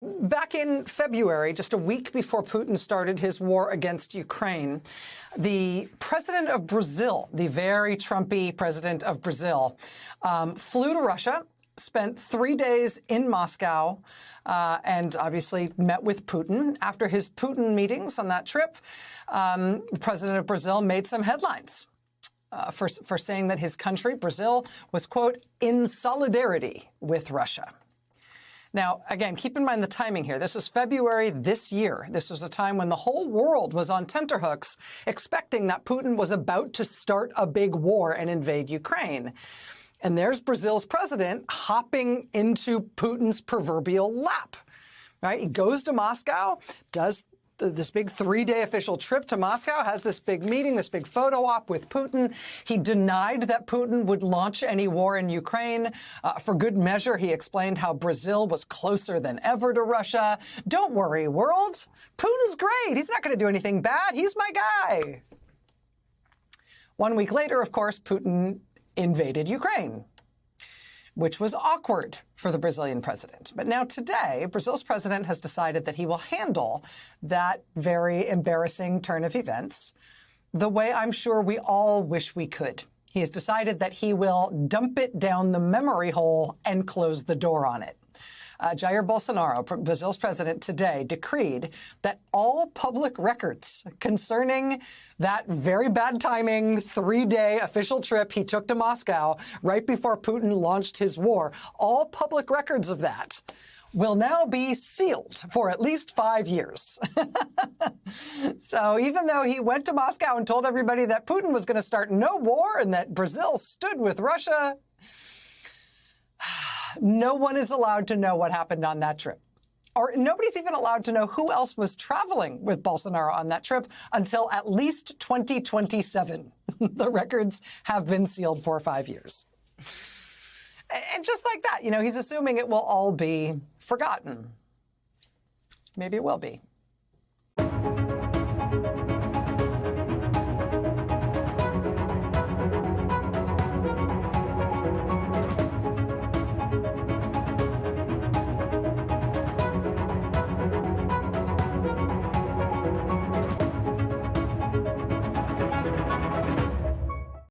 Back in February, just a week before Putin started his war against Ukraine, the president of Brazil, the very Trumpy president of Brazil, flew to Russia, spent 3 days in Moscow, and obviously met with Putin. After his Putin meetings on that trip, the president of Brazil made some headlines for saying that his country, Brazil, was, quote, in solidarity with Russia. Now, again, keep in mind the timing here. This was February this year. This was a time when the whole world was on tenterhooks, expecting that Putin was about to start a big war and invade Ukraine. And there's Brazil's president hopping into Putin's proverbial lap, right? He goes to Moscow, does this big 3-day official trip to Moscow, has this big meeting, this big photo op with Putin. He denied that Putin would launch any war in Ukraine. For good measure, he explained how Brazil was closer than ever to Russia. Don't worry, world. Putin's great. He's not going to do anything bad. He's my guy. 1 week later, of course, Putin invaded Ukraine, which was awkward for the Brazilian president. But now today, Brazil's president has decided that he will handle that very embarrassing turn of events the way I'm sure we all wish we could. He has decided that he will dump it down the memory hole and close the door on it. Jair Bolsonaro, Brazil's president, today decreed that all public records concerning that very bad timing 3-day official trip he took to Moscow right before Putin launched his war, all public records of that will now be sealed for at least 5 years. So even though he went to Moscow and told everybody that Putin was going to start no war and that Brazil stood with Russia, no one is allowed to know what happened on that trip. Or nobody's even allowed to know who else was traveling with Bolsonaro on that trip until at least 2027. The records have been sealed for 5 years. And just like that, he's assuming it will all be forgotten. Maybe it will be.